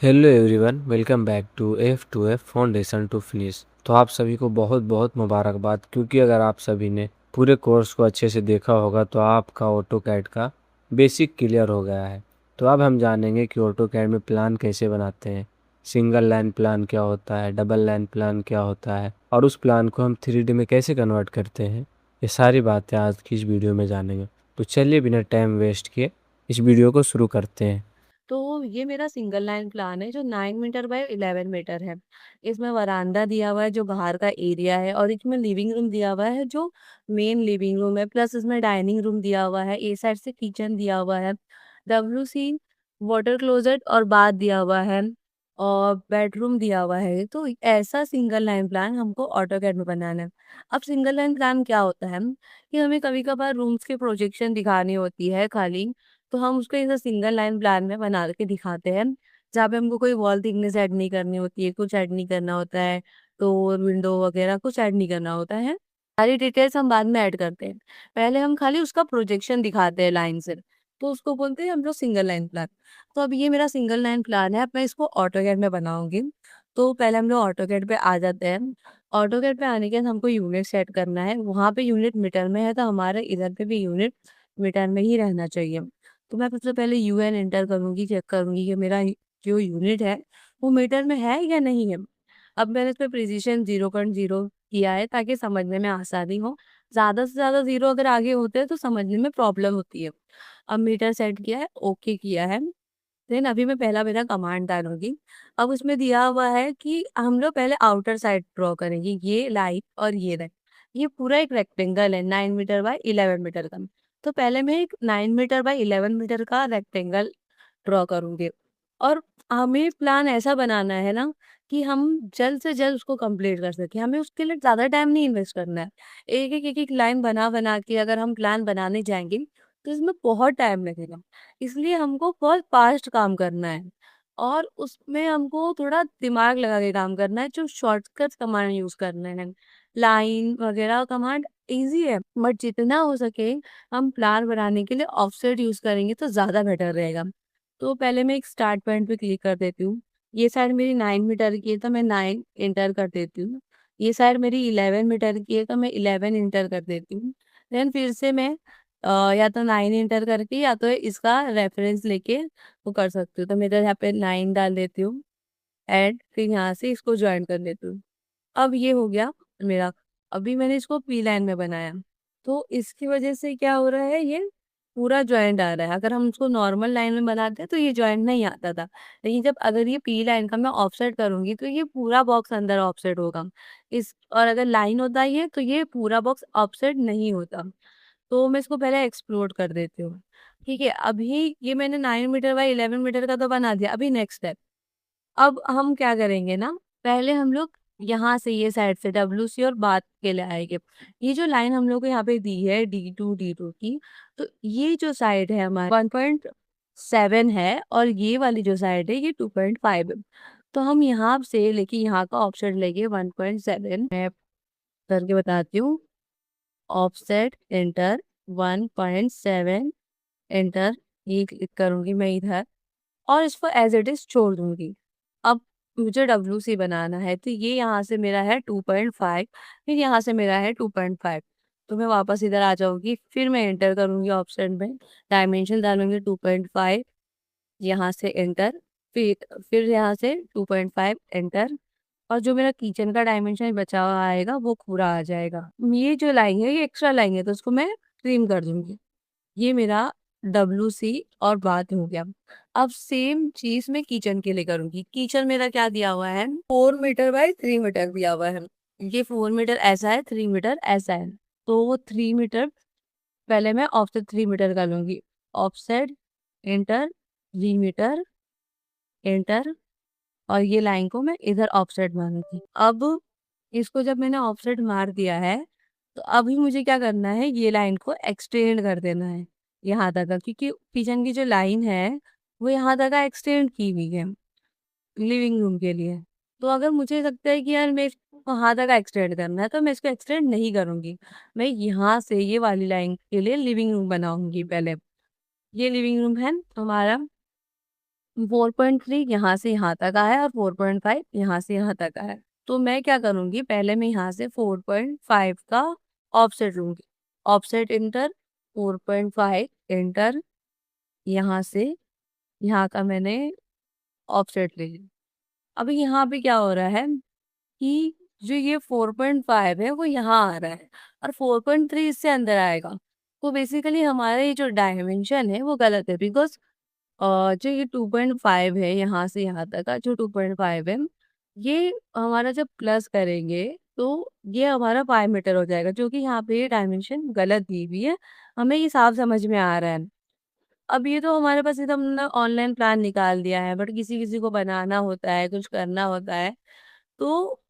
Hello everyone, welcome back to F to F foundation to finish. तो आप सभी को बहुत बहुत मुबारकबाद, क्योंकि अगर आप सभी ने पूरे कोर्स को अच्छे से देखा होगा तो आपका ऑटो कैड का बेसिक क्लियर हो गया है। तो अब हम जानेंगे कि ऑटो कैड में प्लान कैसे बनाते हैं, सिंगल लाइन प्लान क्या होता है, डबल लाइन प्लान क्या होता है, और उस प्लान को हम 3D में कैसे कन्वर्ट करते हैं। ये सारी बातें आज की इस वीडियो में जानेंगे। तो चलिए बिना टाइम वेस्ट किए इस वीडियो को शुरू करते हैं। तो ये मेरा सिंगल लाइन प्लान है जो 9 मीटर बाय 11 मीटर है। इसमें वरांडा दिया हुआ है जो बाहर का एरिया है, और इसमें लिविंग रूम दिया हुआ है जो मेन लिविंग रूम है, प्लस इसमें डाइनिंग रूम दिया हुआ है, ए साइड से किचन दिया हुआ है, WC वाटर क्लोजेट और बाथ दिया हुआ है, और बेडरूम दिया हुआ है। तो ऐसा सिंगल लाइन प्लान हमको ऑटोकैड में बनाना है। अब सिंगल लाइन प्लान क्या होता है कि हमें कभी कभार रूम्स की प्रोजेक्शन दिखानी होती है खाली, तो हम उसको ऐसा सिंगल लाइन प्लान में बना के दिखाते हैं, जहाँ पे हमको कोई वॉल थिकनेस ऐड नहीं करनी होती है, कुछ ऐड नहीं करना होता है, डोर विंडो वगैरह कुछ ऐड नहीं करना होता है। सारी डिटेल्स हम बाद में ऐड करते हैं। पहले हम खाली उसका प्रोजेक्शन दिखाते हैं लाइन से, तो उसको बोलते हैं हम लोग सिंगल लाइन प्लान। तो अब ये मेरा सिंगल लाइन प्लान है, अब मैं इसको ऑटोकैड में बनाऊंगी। तो पहले हम लोग ऑटोकैड पे आ जाते हैं। ऑटोकैड पे आने के बाद हमको यूनिट सेट करना है, वहाँ पे यूनिट मीटर में है तो हमारे इधर पे भी यूनिट मीटर में ही रहना चाहिए। तो मैं सबसे पहले यूएन एंटर करूँगी, चेक करूँगी कि मेरा जो यूनिट है वो मीटर में है या नहीं है। अब मैंने इसमें प्रिसिशन 0.0 किया है ताकि समझने में आसानी हो। ज़्यादा से ज़्यादा 0 अगर आगे होते हैं तो समझने में प्रॉब्लम होती है। अब मीटर सेट किया है, ओके किया है। देन अभी मैं पहला मेरा कमांड डालूँगी। अब उसमें दिया हुआ है कि हम लोग पहले आउटर साइड ड्रॉ करेंगे, ये लाइन और ये लाइन। ये पूरा एक रेक्टेंगल है 9 मीटर बाय 11 मीटर का। तो पहले मैं एक 9 मीटर बाय 11 मीटर का रेक्टेंगल ड्रॉ करूँगी, और हमें प्लान ऐसा बनाना है ना कि हम जल्द से जल्द उसको कंप्लीट कर सकें। हमें उसके लिए ज़्यादा टाइम नहीं इन्वेस्ट करना है। एक-एक लाइन बना-बना के अगर हम प्लान बनाने जाएँगे, तो इसमें बहुत टाइम लगेगा। इसलिए हमको बहुत फास्ट काम करना है, और उसमें हमको थोड़ा दिमाग लगा के काम करना है, जो शॉर्टकट कमांड यूज़ करने हैं। लाइन वगैरह कमांड ईज़ी है, बट जितना हो सके हम प्लान बनाने के लिए ऑफसेट यूज़ करेंगे तो ज़्यादा बेटर रहेगा। तो पहले मैं एक स्टार्ट पॉइंट पे क्लिक कर देती हूँ। ये साइड मेरी 9 मीटर की है तो मैं 9 एंटर कर देती हूँ। ये साइड मेरी 11 मीटर की है तो मैं 11 एंटर कर देती हूँ। देन फिर से मैं या तो 9 एंटर करके या तो इसका रेफरेंस लेके वो कर सकती हूँ। तो मैं इधर यहाँ पे 9 डाल देती हूँ, ऐड, फिर यहाँ से इसको जॉइन कर लेती हूँ। अब ये हो गया मेरा। अभी मैंने इसको पी लाइन में बनाया, तो इसकी वजह से क्या हो रहा है, ये पूरा जॉइंट आ रहा है। अगर हम उसको नॉर्मल लाइन में बनाते तो ये जॉइंट नहीं आता था, लेकिन जब अगर ये पी लाइन का मैं ऑफसेट करूंगी तो ये पूरा बॉक्स अंदर ऑफसेट होगा। इस और अगर लाइन होता ये तो ये पूरा बॉक्स ऑफसेट नहीं होता। तो मैं इसको पहले एक्सप्लोर कर देती हूँ। ठीक है, अभी ये मैंने 9 मीटर बाय 11 मीटर का तो बना दिया। अभी नेक्स्ट स्टेप, अब हम क्या करेंगे ना, पहले हम लोग यहाँ से ये साइड से WC और बात के लिए आएंगे। ये जो लाइन हम लोग को यहाँ पे दी है D2 की, तो ये जो साइड है हमारा 1.7 है, और ये वाली जो साइड है ये 2.5 है। तो हम यहाँ से लेके यहाँ का ऑप्शन लेंगे 1.7, मैं करके बताती हूँ। ऑफसेट एंटर 1.7 एंटर, ये क्लिक करूंगी मैं इधर, और इसको एज इट इज छोड़ दूंगी। अब मुझे WC बनाना है तो ये यहाँ से मेरा है 2.5, फिर यहाँ से मेरा है 2.5। तो मैं वापस इधर आ जाऊंगी, फिर मैं एंटर करूंगी ऑप्शन में, डायमेंशन डालूंगी 2.5, यहाँ से एंटर, फिर यहाँ से 2.5 एंटर, और जो मेरा किचन का डायमेंशन बचा हुआ आएगा वो पूरा आ जाएगा। ये जो लाइन है ये एक्स्ट्रा लाइन है तो उसको मैं ट्रिम कर दूंगी। ये मेरा WC और बात हो गया। अब सेम चीज मैं किचन के लिए करूंगी। किचन मेरा क्या दिया हुआ है, 4 मीटर बाय 3 मीटर दिया हुआ है। ये 4 मीटर ऐसा है, 3 मीटर ऐसा है। तो वो 3 मीटर पहले मैं ऑफसेट 3 मीटर का लूंगी। ऑफसेट एंटर, 3 मीटर एंटर, और ये लाइन को मैं इधर ऑफसेट मारूंगी। अब इसको जब मैंने ऑफसेट मार दिया है, तो अभी मुझे क्या करना है, ये लाइन को एक्सटेंड कर देना है यहाँ तक का, क्योंकि किचन की जो लाइन है वो यहाँ तक का एक्सटेंड की हुई है लिविंग रूम के लिए। तो अगर मुझे लगता है कि यार मैं इसको वहाँ तक एक्सटेंड करना है तो मैं इसको एक्सटेंड नहीं करूंगी। मैं यहाँ से ये वाली लाइन के लिए लिविंग रूम बनाऊंगी पहले। ये लिविंग रूम है हमारा, 4.3 यहाँ से यहाँ तक आया और 4.5 यहाँ से यहाँ तक आया। तो मैं क्या करूँगी, पहले मैं यहाँ से 4.5 का ऑफसेट लूँगी। ऑफसेट इंटर 4.5 इंटर, यहाँ से यहाँ का मैंने ऑफसेट ले लिया। अभी यहाँ पे क्या हो रहा है कि जो ये 4.5 है वो यहाँ आ रहा है और 4.3 इससे अंदर आएगा। तो बेसिकली हमारा ये जो डायमेंशन है वो गलत है, बिकॉज़ जो ये 2.5 है यहाँ से यहाँ तक का जो 2.5 है, ये हमारा जब प्लस करेंगे तो ये हमारा 5 मीटर हो जाएगा, जो कि यहाँ पे ये डायमेंशन गलत दी हुई है। हमें ये साफ समझ में आ रहा है। अब ये तो हमारे पास एकदम ना ऑनलाइन प्लान निकाल दिया है, बट किसी-किसी को बनाना होता है, कुछ करना होता है, तो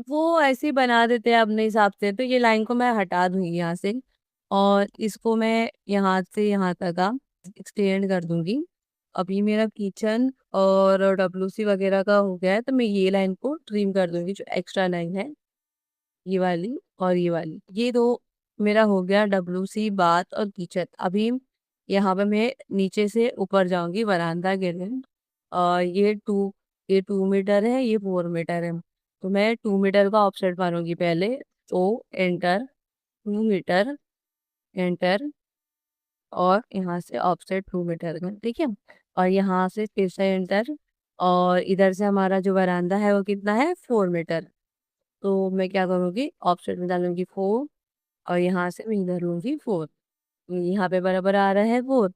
वो ऐसे ही बना देते हैं अपने हिसाब से। तो ये लाइन को मैं हटा दूँगी यहाँ से और इसको मैं यहाँ से यहाँ तक का एक्सटेंड कर दूँगी। अभी मेरा किचन और डब्ल्यूसी वगैरह का हो गया है, तो मैं ये लाइन को ट्रिम कर दूँगी, जो एक्स्ट्रा लाइन है, ये वाली और ये वाली। ये 2 मेरा हो गया डब्ल्यूसी, बाथ और किचन। अभी यहाँ पे मैं नीचे से ऊपर जाऊँगी वरांडा के लिए। ये 2 मीटर है, ये 4 मीटर है। तो मैं 2 मीटर का ऑफसेट मारूँगी पहले। तो एंटर, 2 मीटर, एंटर और यहाँ से ऑफसेट 2 मीटर का, ठीक है? और यहाँ से फिर से एंटर और इधर से हमारा जो वरांडा है वो कितना है, 4 मीटर। तो मैं क्या करूँगी, ऑफसेट में डालूँगी 4 और यहाँ से मैं इधर लूँगी 4। यहाँ पे बराबर आ रहा है 4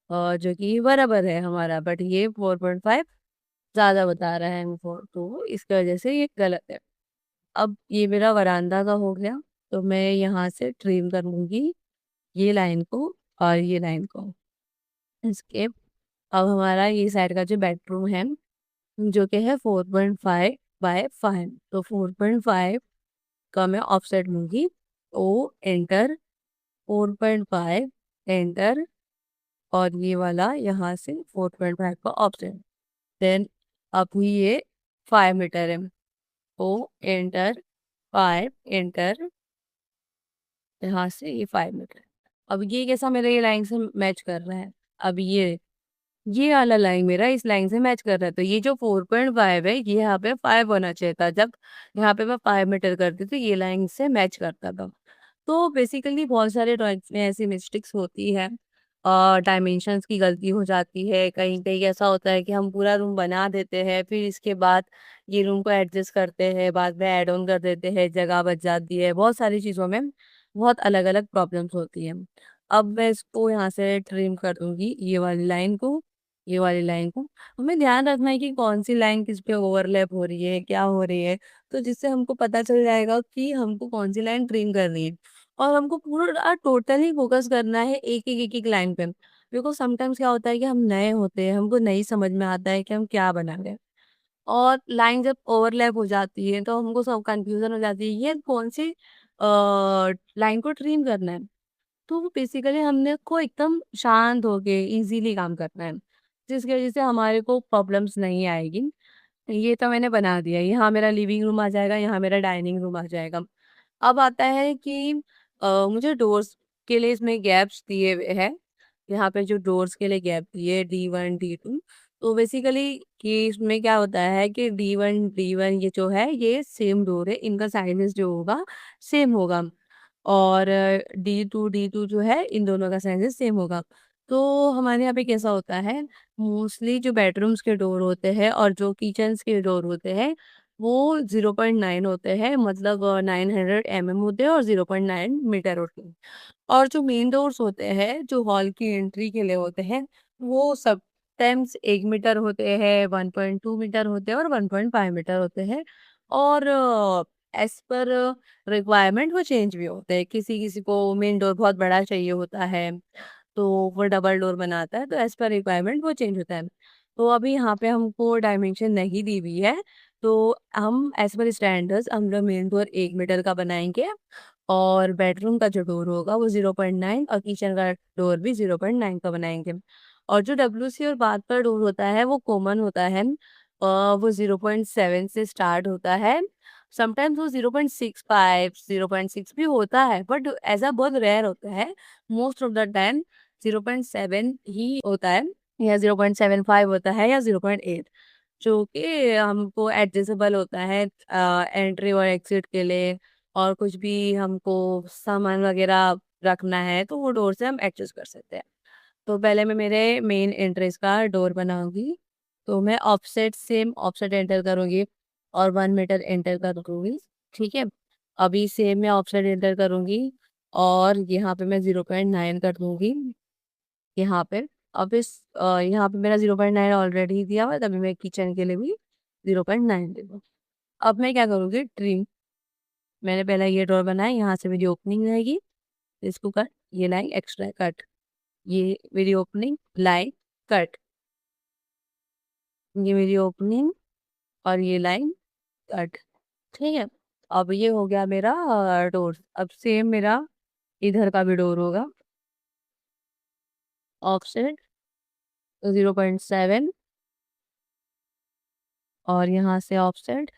और जो कि बराबर है हमारा, बट ये 4.5 ज़्यादा बता रहा है हमको, तो इसकी वजह से ये गलत है। अब ये मेरा वरांडा का हो गया, तो मैं यहाँ से ट्रिम कर लूँगी ये लाइन को और ये लाइन को। इसके अब हमारा ये साइड का जो बेडरूम है, जो कि है 4.5 बाय 5, तो 4.5 का मैं ऑफसेट लूँगी। ओ एंटर, 4.5 एंटर और ये वाला यहाँ से 4.5 का ऑफसेट। देन अभी ये 5 मीटर है। ओ एंटर, 5 एंटर, यहाँ से ये 5 मीटर। अब ये कैसा मेरा ये लाइन से मैच कर रहा है। अब ये वाला लाइन मेरा इस लाइन से मैच कर रहा है, तो ये जो 4.5 है ये यहाँ पे 5 होना चाहिए था। जब यहाँ पे मैं 5 मीटर करती तो ये लाइन से मैच करता था। तो बेसिकली बहुत सारे ड्राइंग्स में ऐसी मिस्टेक्स होती है, डायमेंशंस की गलती हो जाती है, कहीं-कहीं ऐसा होता है कि हम पूरा रूम बना देते हैं, फिर इसके बाद ये रूम को एडजस्ट करते हैं, बाद में ऐड ऑन कर देते हैं, जगह बच जाती है, बहुत सारी चीज़ों में बहुत अलग-अलग प्रॉब्लम्स होती हैं। अब मैं इसको यहाँ से ट्रिम कर दूँगी, ये वाली लाइन को, ये वाली लाइन को। हमें ध्यान रखना है कि कौन-सी लाइन किस पे ओवरलैप हो रही है, क्या हो रही है, तो जिससे हमको पता चल जाएगा कि हमको कौन-सी लाइन ट्रिम करनी है। और हमको पूरा टोटली फ़ोकस करना है एक-एक, एक-एक लाइन पे। बिकॉज़ समटाइम्स क्या होता है कि हम नए होते हैं, हमको नहीं समझ में आता है कि हम क्या बना रहे हैं। और लाइन जब ओवरलैप हो जाती है, तो हमको सब कन्फ्यूज़न हो जाती है, ये कौन-सी लाइन को ट्रिम करना है। तो बेसिकली हमने को एकदम शांत होके ईज़िली काम करना है, जिसकी वज़ह से हमारे को प्रॉब्लम्स नहीं आएगी। ये तो मैंने बना दिया, यहाँ मेरा लिविंग रूम आ जाएगा, यहाँ मेरा डाइनिंग रूम आ जाएगा। अब आता है कि मुझे डोर्स के लिए इसमें गैप्स दिए हुए हैं। यहाँ पे जो डोर्स के लिए गैप दिए D1, D2, तो बेसिकली कि इसमें क्या होता है कि D1 ये जो है ये सेम डोर है, इनका साइज़ेज़ जो होगा सेम होगा और D2 जो है इन दोनों का साइज़ेज़ सेम होगा। तो हमारे यहाँ पे कैसा होता है, मोस्टली जो बेडरूम्स के डोर होते हैं और जो किचन्स के डोर होते हैं, वो 0.9 होते हैं, मतलब 900 होते हैं और 0.9 मीटर होते हैं। और जो मेन डोर्स होते हैं, जो हॉल की एंट्री के लिए होते हैं, वो सब टाइम्स 1 मीटर होते हैं, 1.2 मीटर होते हैं और 1.5 मीटर होते हैं। और एज़ पर रिक्वायरमेंट वो चेंज भी होते हैं। किसी-किसी को मेन डोर बहुत बड़ा चाहिए होता है, तो वो डबल डोर बनाता है, तो एज़ पर रिक्वायरमेंट वो चेंज होता है। तो अभी यहाँ पे हमको डायमेंशन नहीं दी हुई है, तो हम एज़ पर स्टैंडर्ड्स हम लोग मेन डोर 1 मीटर का बनाएँगे और बेडरूम का जो डोर होगा वो 0.9 और किचन का डोर भी 0.9 का बनाएँगे। और जो डब्ल्यूसी और बाथ का डोर होता है वो कॉमन होता है, वो 0.7 से स्टार्ट होता है। समटाइम्स वो 0.65, 0.6 भी होता है, बट ऐसा बहुत रेयर होता है। मोस्ट ऑफ द टाइम 0.7 ही होता है। या 0.75 होता है या 0.8, जो कि हमको एडजस्टेबल होता है एंट्री और एग्जिट के लिए। और कुछ भी हमको सामान वगैरह रखना है तो वो डोर से हम एडजस्ट कर सकते हैं। तो पहले मैं मेरे मेन एंट्रेंस का डोर बनाऊंगी। तो मैं ऑफसेट सेम ऑफसेट एंटर करूंगी और 1 मीटर एंटर करूंगी। ठीक है, अभी सेम मैं ऑफसेट एंटर करूंगी और यहाँ पे मैं 0.9 कर दूंगी यहाँ पे। अब यहाँ पे मेरा 0.9 ऑलरेडी दिया हुआ है, तभी मैं किचन के लिए भी 0.9 दे दूँ। अब मैं क्या करूँगी, ट्रिम। मैंने पहले ये डोर बनाया, यहाँ से मेरी ओपनिंग रहेगी, इसको कट, ये लाइन एक्स्ट्रा कट, ये मेरी ओपनिंग लाइन कट, ये मेरी ओपनिंग और ये लाइन कट। ठीक है, अब ये हो गया मेरा डोर। अब सेम मेरा इधर का भी डोर होगा, ऑफसेट 0.7 और यहाँ से ऑफसेट,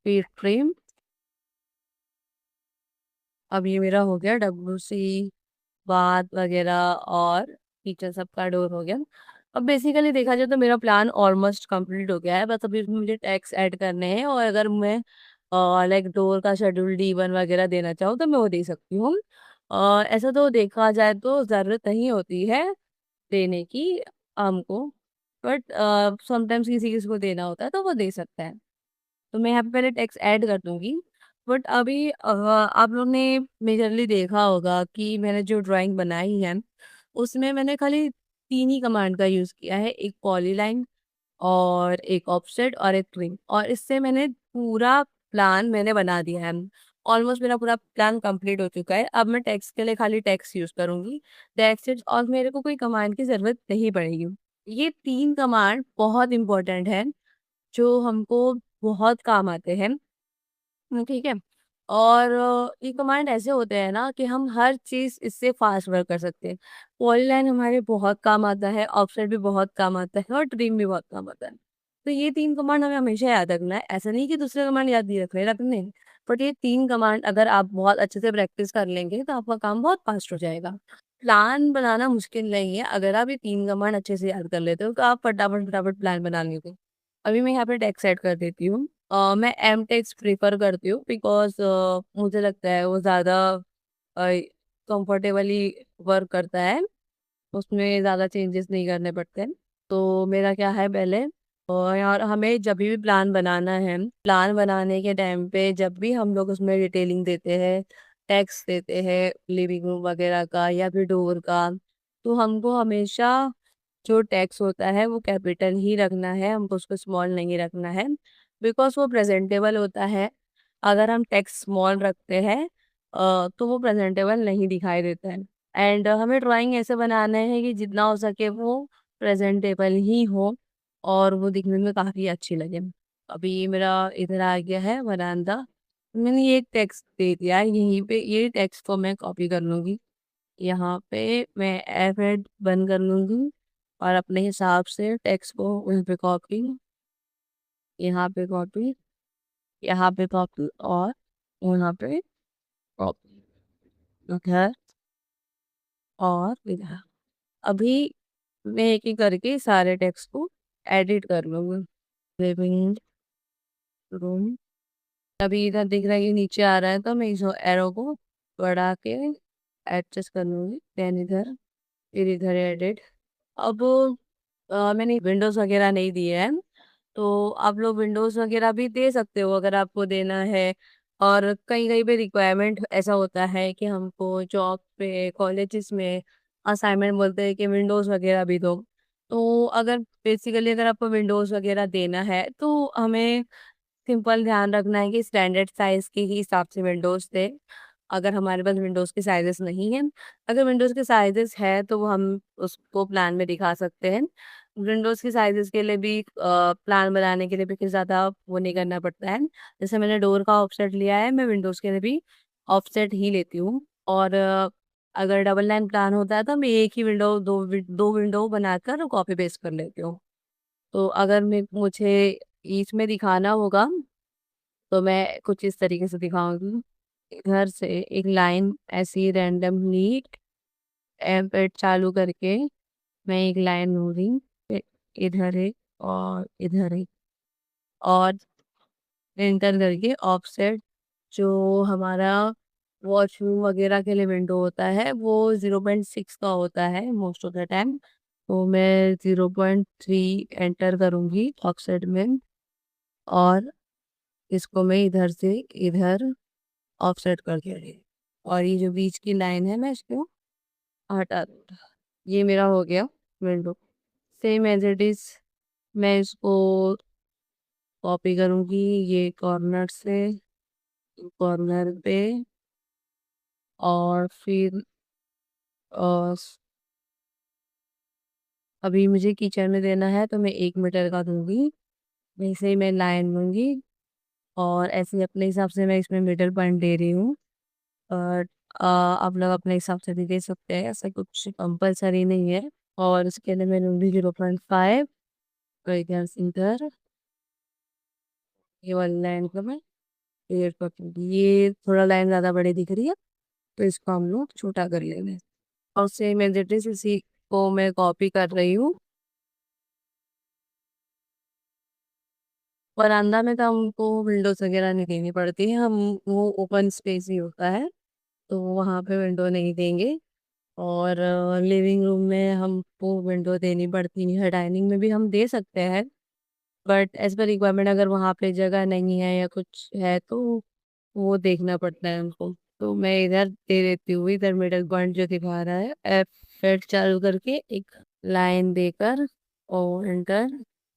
फिर ट्रिम। अब ये मेरा हो गया WC बाथ वगैरह और किचन सबका डोर हो गया। अब बेसिकली देखा जाए तो मेरा प्लान ऑलमोस्ट कंप्लीट हो गया है, बस अभी इसमें मुझे टैक्स ऐड करने हैं। और अगर मैं लाइक डोर का शेड्यूल D1 वगैरह देना चाहूँ तो मैं वो दे सकती हूँ। ऐसा तो देखा जाए तो ज़रूरत नहीं होती है देने की हमको, बट समटाइम्स किसी किसी को देना होता है तो वो दे सकता है। तो मैं यहाँ पे पहले टेक्स्ट ऐड कर दूंगी। बट अभी आप लोग ने मेजरली देखा होगा कि मैंने जो ड्राइंग बनाई है उसमें मैंने खाली 3 ही कमांड का यूज़ किया है, एक पॉलीलाइन और एक ऑफसेट और एक ट्रिम, और इससे मैंने पूरा प्लान मैंने बना दिया है। ऑलमोस्ट मेरा पूरा प्लान कंप्लीट हो चुका है। अब मैं टेक्स्ट के लिए खाली टेक्स्ट यूज़ करूंगी, दैट्स और मेरे को कोई कमांड की ज़रूरत नहीं पड़ेगी। ये 3 कमांड बहुत इंपॉर्टेंट है, जो हमको बहुत काम आते हैं। ठीक है। और ये कमांड ऐसे होते हैं ना कि हम हर चीज़ इससे फास्ट वर्क कर सकते हैं। पॉलीलाइन हमारे बहुत काम आता है, ऑफसेट भी बहुत काम आता है और ट्रिम भी बहुत काम आता है। तो ये 3 कमांड हमें हमेशा याद रखना है। ऐसा नहीं कि दूसरे कमांड याद नहीं रखने, बट ये 3 कमांड अगर आप बहुत अच्छे से प्रैक्टिस कर लेंगे तो आपका काम बहुत फास्ट हो जाएगा। प्लान बनाना मुश्किल नहीं है, अगर आप ये 3 कमांड अच्छे से याद कर लेते हो तो आप फटाफट फटाफट प्लान बना लेंगे। अभी मैं यहाँ पे टेक्स्ट ऐड कर देती हूँ। मैं एम टेक्स्ट प्रेफर करती हूँ बिकॉज़ मुझे लगता है वो ज़्यादा कंफर्टेबली वर्क करता है, उसमें ज़्यादा चेंजेस नहीं करने पड़ते हैं। तो मेरा क्या है पहले, और हमें जब भी प्लान बनाना है, प्लान बनाने के टाइम पे जब भी हम लोग उसमें डिटेलिंग देते हैं, टेक्स्ट देते हैं लिविंग रूम वगैरह का या फिर डोर का, तो हमको हमेशा जो टेक्स्ट होता है वो कैपिटल ही रखना है, हमको उसको स्मॉल नहीं रखना है, बिकॉज़ वो प्रेजेंटेबल होता है। अगर हम टेक्स्ट स्मॉल रखते हैं तो वो प्रेजेंटेबल नहीं दिखाई देता है। एंड हमें ड्राइंग ऐसे बनाना है कि जितना हो सके वो प्रेजेंटेबल ही हो और वो दिखने में काफ़ी अच्छी लगे। अभी मेरा इधर आ गया है वरांदा, मैंने ये टेक्स्ट दे दिया है, यहीं पे ये टेक्स्ट को मैं कॉपी कर लूँगी। यहाँ पे मैं एफ8 बंद कर लूँगी और अपने हिसाब से टेक्स्ट को वहीं पे कॉपी, यहाँ पे कॉपी, यहाँ पे कॉपी और यहाँ पे कॉपी, उधर और इधर। अभी मैं एक एक करके सारे टेक्स्ट को एडिट कर लूँगी। लिविंग रूम, अभी इधर दिख रहा है कि नीचे आ रहा है तो मैं इस एरो को बढ़ा के एडजस्ट कर लूँगी। देन इधर, फिर इधर एडिट। अब मैंने विंडोज़ वगैरह नहीं दिए हैं, तो आप लोग विंडोज़ वगैरह भी दे सकते हो अगर आपको देना है। और कहीं-कहीं पे रिक्वायरमेंट ऐसा होता है कि हमको जॉब पे, कॉलेजेस में असाइनमेंट बोलते हैं कि विंडोज़ वगैरह भी दो। तो अगर बेसिकली अगर आपको विंडोज़ वगैरह देना है तो हमें सिंपल ध्यान रखना है कि स्टैंडर्ड साइज़ के ही हिसाब से विंडोज़ दें। अगर हमारे पास विंडोज़ के साइज़ेस नहीं हैं, अगर विंडोज़ के साइज़ेस हैं तो वो हम उसको प्लान में दिखा सकते हैं। विंडोज़ के साइज़ेस के लिए भी प्लान बनाने के लिए भी कुछ ज़्यादा वो नहीं करना पड़ता है। जैसे मैंने डोर का ऑफसेट लिया है, मैं विंडोज़ के लिए भी ऑफसेट ही लेती हूँ। और अगर डबल लाइन प्लान होता है तो मैं एक ही विंडो 2 विंडो बनाकर कॉपी पेस्ट कर लेती हूँ। तो अगर मुझे इसमें दिखाना होगा तो मैं कुछ इस तरीके से दिखाऊँगी। इधर से एक लाइन ऐसी रैंडमली एम्पेड चालू करके मैं एक लाइन लूंगी, इधर एक और इधर एक, और एंटर करके ऑफसेट जो हमारा वॉशरूम वगैरह के लिए विंडो होता है वो 0.6 का होता है मोस्ट ऑफ द टाइम। तो मैं 0.3 एंटर करूंगी ऑफसेट में, और इसको मैं इधर से इधर ऑफसेट कर दूंगी, और ये जो बीच की लाइन है मैं इसको हटा दूंगा। ये मेरा हो गया window. Same as it is मैं इसको कॉपी करूंगी, ये कॉर्नर से कॉर्नर पे, और फिर अ, अभी मुझे किचन में देना है तो मैं 1 मीटर का दूंगी। वैसे ही मैं लाइन लूंगी, और ऐसे ही अपने हिसाब से मैं इसमें मिडल पॉइंट दे रही हूँ। और आप लोग अपने हिसाब से भी दे सकते हैं, ऐसा कुछ कंपलसरी नहीं है। और उसके लिए मैं लूंगी 0.5, और इधर से इधर ये वाली लाइन को मैं क्लियर कर दूंगी। ये थोड़ा लाइन ज़्यादा बड़ी दिख रही है तो इसको हम लोग छोटा कर लेंगे। और सेम एज इट इज इसी को मैं कॉपी कर रही हूँ। वरांदा में तो हमको विंडोज वगैरह नहीं देनी पड़ती है, हम वो ओपन स्पेस ही होता है तो वहाँ पे विंडो नहीं देंगे। और लिविंग रूम में हमको विंडो देनी पड़ती है, डाइनिंग में भी हम दे सकते हैं, बट एज पर रिक्वायरमेंट अगर वहाँ पे जगह नहीं है या कुछ है तो वो देखना पड़ता है हमको। तो मैं इधर दे देती हूँ, इधर मिडल पॉइंट जो दिखा रहा है एफ फिर चालू करके एक लाइन देकर, और एंटर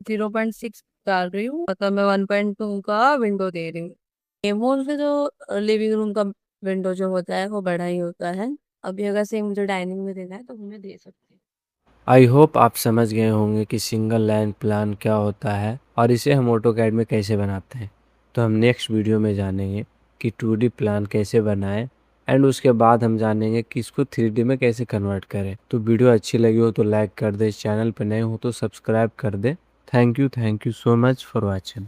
0.6 डाल रही हूँ, मतलब मैं 1.2 का विंडो दे रही हूँ। एमोल से जो लिविंग रूम का विंडो जो होता है वो बड़ा ही होता है। अभी अगर सेम मुझे डाइनिंग में देना है तो मैं दे सकती हूँ। आई होप आप समझ गए होंगे कि सिंगल लाइन प्लान क्या होता है और इसे हम ऑटोकैड में कैसे बनाते हैं। तो हम नेक्स्ट वीडियो में जानेंगे कि 2D प्लान कैसे बनाएं, एंड उसके बाद हम जानेंगे कि इसको 3D में कैसे कन्वर्ट करें। तो वीडियो अच्छी लगी हो तो लाइक कर दे, चैनल पर नए हो तो सब्सक्राइब कर दे। Thank you so much for watching.